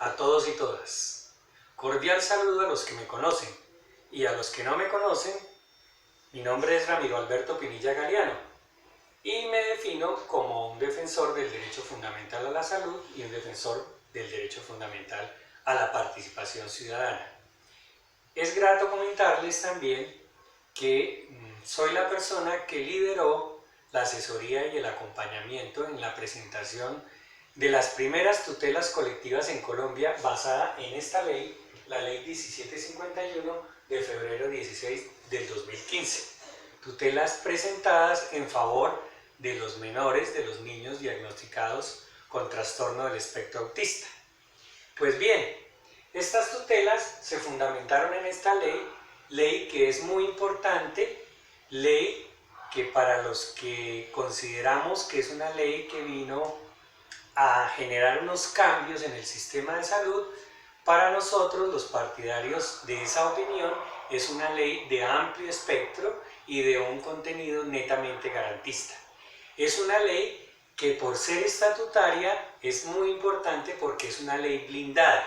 a todos y todas. Cordial saludo a los que me conocen y a los que no me conocen. Mi nombre es Ramiro Alberto Pinilla Galeano y me defino como un defensor del derecho fundamental a la salud y un defensor del derecho fundamental a la participación ciudadana. Es grato comentarles también que soy la persona que lideró la asesoría y el acompañamiento en la presentación de las primeras tutelas colectivas en Colombia basada en esta ley, la ley 1751 de febrero 16 del 2015. Tutelas presentadas en favor de los menores, de los niños diagnosticados con trastorno del espectro autista. Pues bien, estas tutelas se fundamentaron en esta ley que es muy importante, ley que para los que consideramos que es una ley que vino a generar unos cambios en el sistema de salud, para nosotros los partidarios de esa opinión es una ley de amplio espectro y de un contenido netamente garantista. Es una ley que por ser estatutaria es muy importante porque es una ley blindada,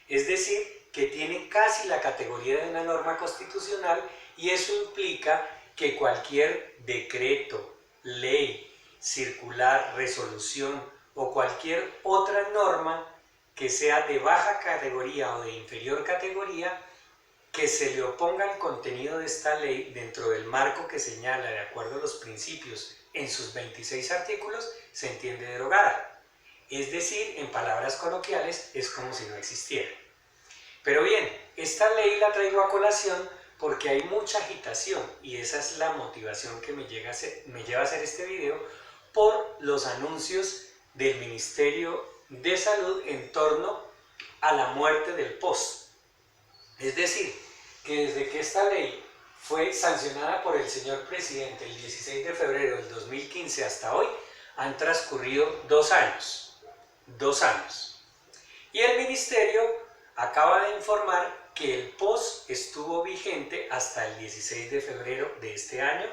es decir, que tiene casi la categoría de una norma constitucional y eso implica que cualquier decreto, ley, circular, resolución o cualquier otra norma que sea de baja categoría o de inferior categoría que se le oponga al contenido de esta ley dentro del marco que señala de acuerdo a los principios en sus 26 artículos se entiende derogada. Es decir, en palabras coloquiales, es como si no existiera. Pero bien, esta ley la traigo a colación porque hay mucha agitación y esa es la motivación que me lleva a hacer este video por los anuncios del Ministerio de Salud en torno a la muerte del POS. Es decir, que desde que esta ley fue sancionada por el señor presidente el 16 de febrero del 2015 hasta hoy, han transcurrido 2 años. 2 años. Y el Ministerio acaba de informar que el POS estuvo vigente hasta el 16 de febrero de este año,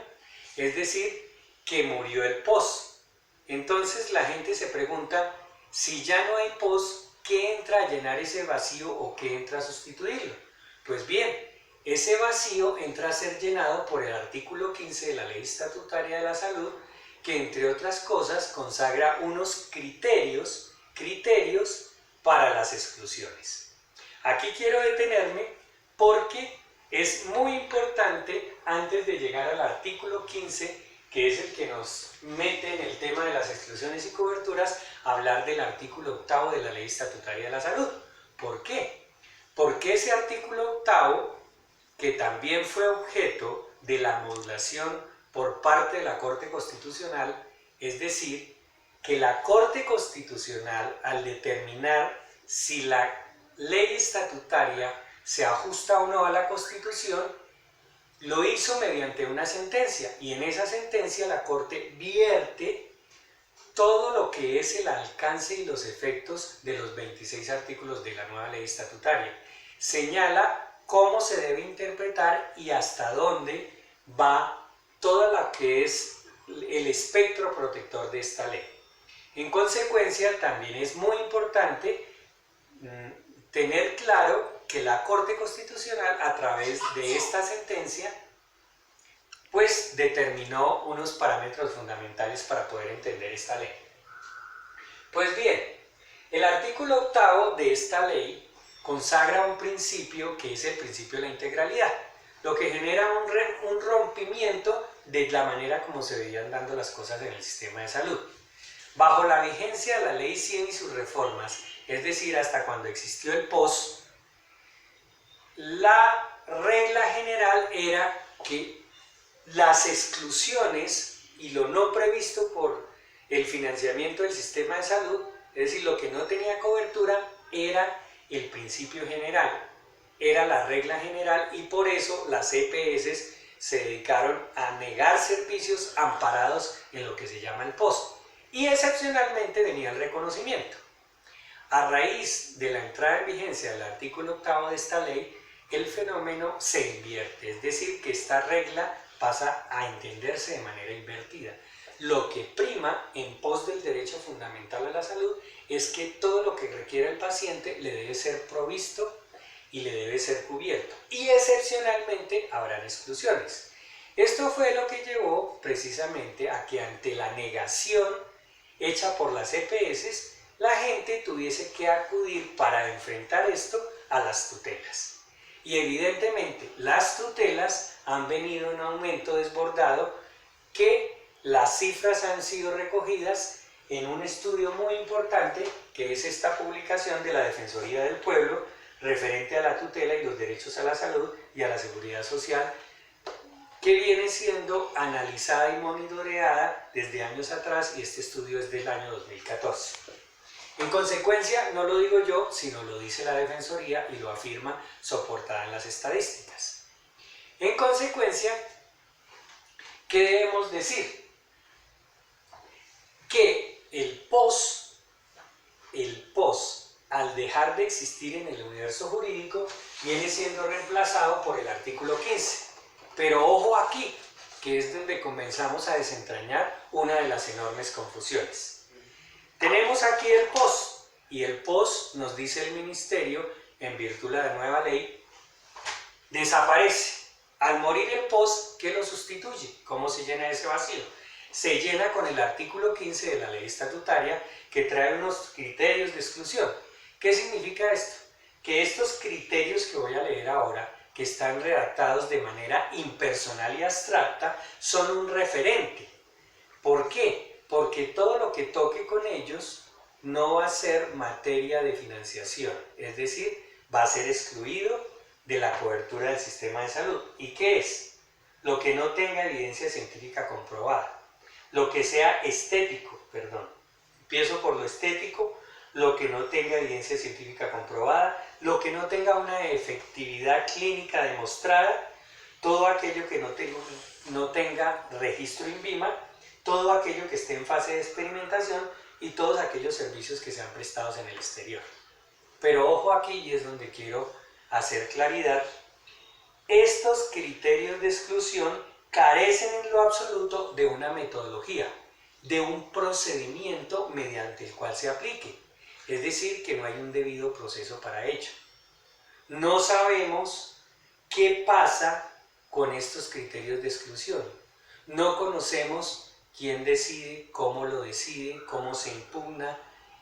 es decir, que murió el POS. Entonces la gente se pregunta, si ya no hay POS, ¿qué entra a llenar ese vacío o qué entra a sustituirlo? Pues bien, ese vacío entra a ser llenado por el artículo 15 de la Ley Estatutaria de la Salud, que entre otras cosas consagra unos criterios para las exclusiones. Aquí quiero detenerme porque es muy importante, antes de llegar al artículo 15, que es el que nos mete en el tema de las exclusiones y coberturas, hablar del artículo 8 de la Ley Estatutaria de la Salud. ¿Por qué? Porque ese artículo 8, que también fue objeto de la modulación por parte de la Corte Constitucional, es decir, que la Corte Constitucional, al determinar si la ley estatutaria se ajusta o no a la Constitución, lo hizo mediante una sentencia, y en esa sentencia la Corte vierte todo lo que es el alcance y los efectos de los 26 artículos de la nueva ley estatutaria. Señala cómo se debe interpretar y hasta dónde va todo lo que es el espectro protector de esta ley. En consecuencia, también es muy importante tener claro que la Corte Constitucional, a través de esta sentencia, pues determinó unos parámetros fundamentales para poder entender esta ley. Pues bien, el artículo 8 de esta ley consagra un principio que es el principio de la integralidad, lo que genera un rompimiento de la manera como se venían dando las cosas en el sistema de salud. Bajo la vigencia de la Ley 100 y sus reformas, es decir, hasta cuando existió el POS, la regla general era que las exclusiones y lo no previsto por el financiamiento del sistema de salud, es decir, lo que no tenía cobertura, era el principio general, era la regla general, y por eso las EPS se dedicaron a negar servicios amparados en lo que se llama el POS, y excepcionalmente venía el reconocimiento. A raíz de la entrada en vigencia del artículo 8 de esta ley, el fenómeno se invierte, es decir, que esta regla pasa a entenderse de manera invertida. lo que prima en pos del derecho fundamental a la salud es que todo lo que requiera el paciente le debe ser provisto y le debe ser cubierto. Y excepcionalmente habrán exclusiones. Esto fue lo que llevó precisamente a que ante la negación hecha por las EPS, la gente tuviese que acudir para enfrentar esto a las tutelas. Y evidentemente las tutelas han venido en aumento desbordado, que las cifras han sido recogidas en un estudio muy importante que es esta publicación de la Defensoría del Pueblo referente a la tutela y los derechos a la salud y a la seguridad social, que viene siendo analizada y monitoreada desde años atrás, y este estudio es del año 2014. En consecuencia, no lo digo yo, sino lo dice la Defensoría y lo afirma soportada en las estadísticas. En consecuencia, ¿qué debemos decir? Que el POS, al dejar de existir en el universo jurídico, viene siendo reemplazado por el artículo 15. Pero ojo aquí, que es donde comenzamos a desentrañar una de las enormes confusiones. Tenemos aquí el POS, y el POS, nos dice el Ministerio, en virtud de la nueva ley, desaparece. Al morir el POS, ¿qué lo sustituye? ¿Cómo se llena ese vacío? Se llena con el artículo 15 de la ley estatutaria, que trae unos criterios de exclusión. ¿Qué significa esto? Que estos criterios que voy a leer ahora, que están redactados de manera impersonal y abstracta, son un referente. ¿Por qué? Porque todo lo que toque con ellos no va a ser materia de financiación, es decir, va a ser excluido de la cobertura del sistema de salud. ¿Y qué es? Lo que no tenga evidencia científica comprobada, lo que sea estético, empiezo por lo estético, lo que no tenga evidencia científica comprobada, lo que no tenga una efectividad clínica demostrada, todo aquello que no tenga registro INVIMA, todo aquello que esté en fase de experimentación y todos aquellos servicios que sean prestados en el exterior. Pero ojo aquí, y es donde quiero hacer claridad, estos criterios de exclusión carecen en lo absoluto de una metodología, de un procedimiento mediante el cual se aplique. Es decir, que no hay un debido proceso para ello. No sabemos qué pasa con estos criterios de exclusión. No conocemos quién decide, cómo lo decide, cómo se impugna,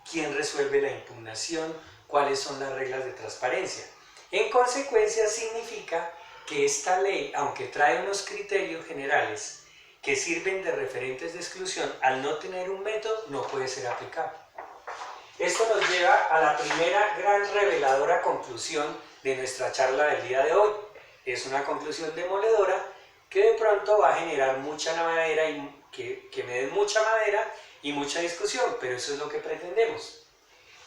quién resuelve la impugnación, cuáles son las reglas de transparencia. En consecuencia, significa que esta ley, aunque trae unos criterios generales que sirven de referentes de exclusión, al no tener un método, no puede ser aplicable. Esto nos lleva a la primera gran reveladora conclusión de nuestra charla del día de hoy. Es una conclusión demoledora que de pronto va a generar mucha madera y que me den mucha madera y mucha discusión, pero eso es lo que pretendemos.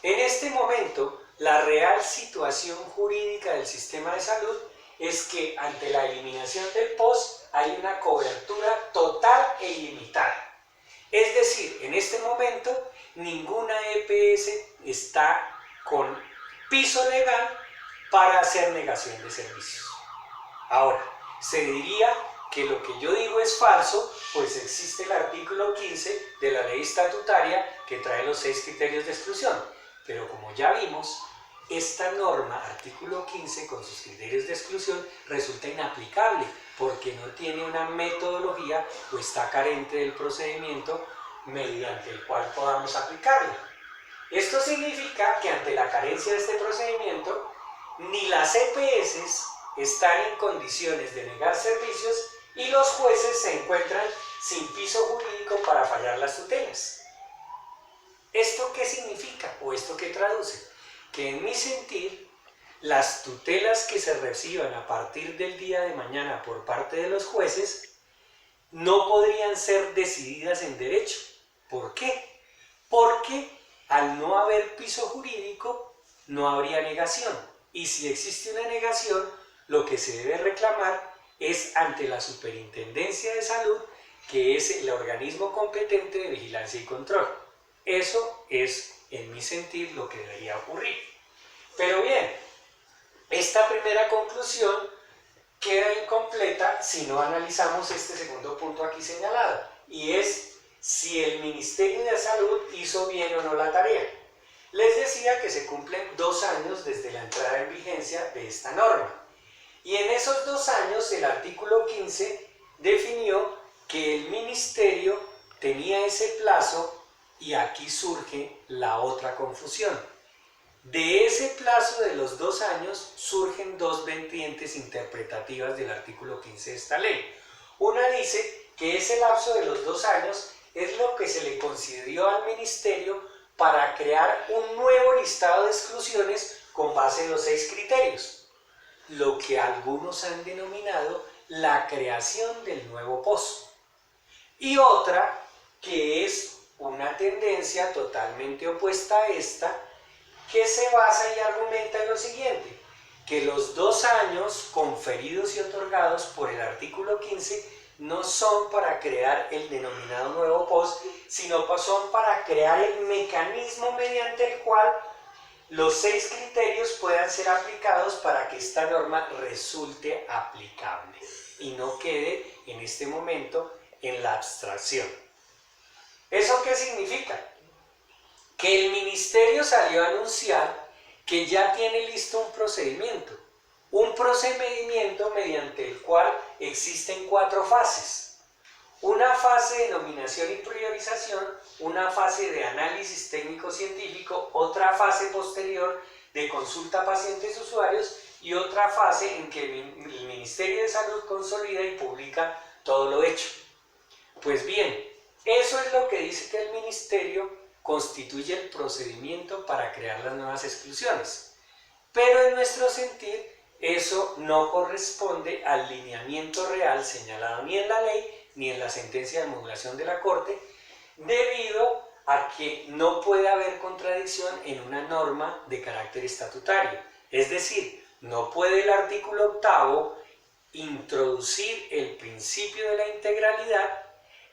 En este momento, la real situación jurídica del sistema de salud es que ante la eliminación del POS hay una cobertura total e ilimitada. Es decir, en este momento ninguna EPS está con piso legal para hacer negación de servicios. Ahora, se diría que lo que yo digo es falso, pues existe el artículo 15 de la ley estatutaria que trae los 6 criterios de exclusión. Pero como ya vimos, esta norma, artículo 15, con sus criterios de exclusión, resulta inaplicable porque no tiene una metodología o está carente del procedimiento mediante el cual podamos aplicarla. Esto significa que ante la carencia de este procedimiento, ni las EPS están en condiciones de negar servicios y los jueces se encuentran sin piso jurídico para fallar las tutelas. ¿Esto qué significa o esto qué traduce? Que en mi sentir, las tutelas que se reciban a partir del día de mañana por parte de los jueces no podrían ser decididas en derecho. ¿Por qué? Porque al no haber piso jurídico no habría negación. Y si existe una negación, lo que se debe reclamar es ante la Superintendencia de Salud, que es el organismo competente de vigilancia y control. Eso es, en mi sentir, lo que debería ocurrir. Pero bien, esta primera conclusión queda incompleta si no analizamos este segundo punto aquí señalado, y es si el Ministerio de Salud hizo bien o no la tarea. Les decía que se cumplen 2 años desde la entrada en vigencia de esta norma. Y en esos 2 años el artículo 15 definió que el ministerio tenía ese plazo y aquí surge la otra confusión. De ese plazo de los 2 años surgen 2 vertientes interpretativas del artículo 15 de esta ley. Una dice que ese lapso de los 2 años es lo que se le concedió al ministerio para crear un nuevo listado de exclusiones con base en los 6 criterios, lo que algunos han denominado la creación del nuevo POS. Y otra que es una tendencia totalmente opuesta a esta, que se basa y argumenta en lo siguiente, que los 2 años conferidos y otorgados por el artículo 15 no son para crear el denominado nuevo POS, sino son para crear el mecanismo mediante el cual los 6 criterios puedan ser aplicados para que esta norma resulte aplicable y no quede en este momento en la abstracción. ¿Eso qué significa? Que el ministerio salió a anunciar que ya tiene listo un procedimiento mediante el cual existen 4 fases. Una fase de nominación y priorización, una fase de análisis técnico-científico, otra fase posterior de consulta a pacientes usuarios y otra fase en que el Ministerio de Salud consolida y publica todo lo hecho. Pues bien, eso es lo que dice que el ministerio constituye el procedimiento para crear las nuevas exclusiones. Pero en nuestro sentir, eso no corresponde al lineamiento real señalado ni en la ley ni en la sentencia de modulación de la Corte, debido a que no puede haber contradicción en una norma de carácter estatutario. Es decir, no puede el artículo 8º introducir el principio de la integralidad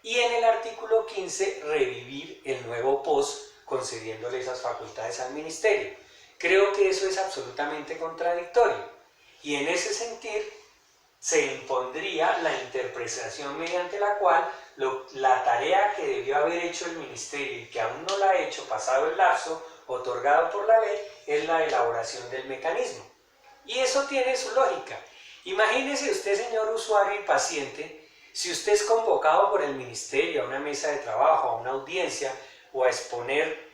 y en el artículo 15 revivir el nuevo POS concediéndole esas facultades al ministerio. Creo que eso es absolutamente contradictorio y en ese sentir se impondría la interpretación mediante la cual la tarea que debió haber hecho el ministerio y que aún no la ha hecho pasado el lapso otorgado por la ley es la elaboración del mecanismo. Y eso tiene su lógica. Imagínese usted, señor usuario y paciente, si usted es convocado por el ministerio a una mesa de trabajo, a una audiencia o a exponer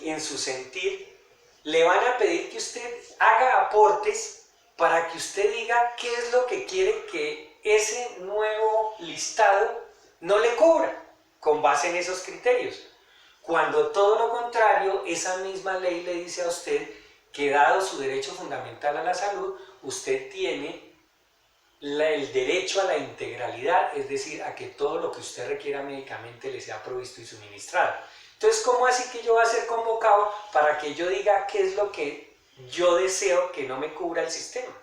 en su sentir, le van a pedir que usted haga aportes para que usted diga qué es lo que quiere que ese nuevo listado no le cubra con base en esos criterios. Cuando todo lo contrario, esa misma ley le dice a usted que dado su derecho fundamental a la salud, usted tiene el derecho a la integralidad, es decir, a que todo lo que usted requiera médicamente le sea provisto y suministrado. Entonces, ¿cómo así que yo voy a ser convocado para que yo diga qué es lo que yo deseo que no me cubra el sistema?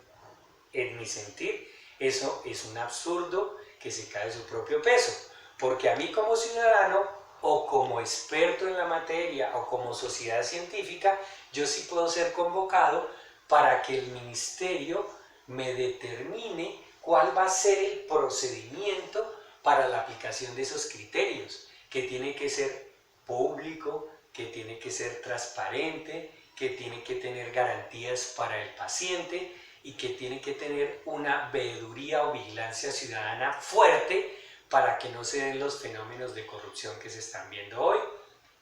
En mi sentir, eso es un absurdo que se cae de su propio peso, porque a mí como ciudadano o como experto en la materia o como sociedad científica, yo sí puedo ser convocado para que el ministerio me determine cuál va a ser el procedimiento para la aplicación de esos criterios, que tiene que ser público, que tiene que ser transparente, que tiene que tener garantías para el paciente y que tiene que tener una veeduría o vigilancia ciudadana fuerte para que no se den los fenómenos de corrupción que se están viendo hoy.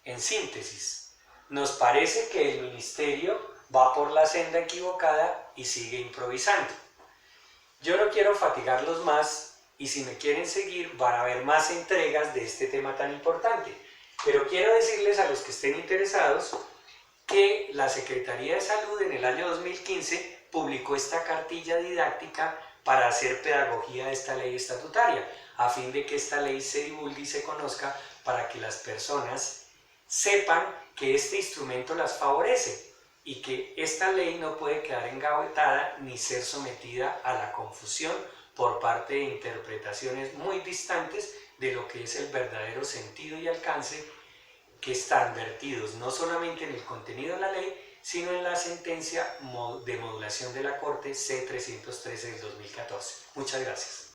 En síntesis, nos parece que el ministerio va por la senda equivocada y sigue improvisando. Yo no quiero fatigarlos más y si me quieren seguir van a haber más entregas de este tema tan importante. Pero quiero decirles a los que estén interesados que la Secretaría de Salud en el año 2015 publicó esta cartilla didáctica para hacer pedagogía de esta ley estatutaria, a fin de que esta ley se divulgue y se conozca para que las personas sepan que este instrumento las favorece y que esta ley no puede quedar engavetada ni ser sometida a la confusión por parte de interpretaciones muy distantes de lo que es el verdadero sentido y alcance que están vertidos no solamente en el contenido de la ley, sino en la sentencia de modulación de la Corte C-313 del 2014. Muchas gracias.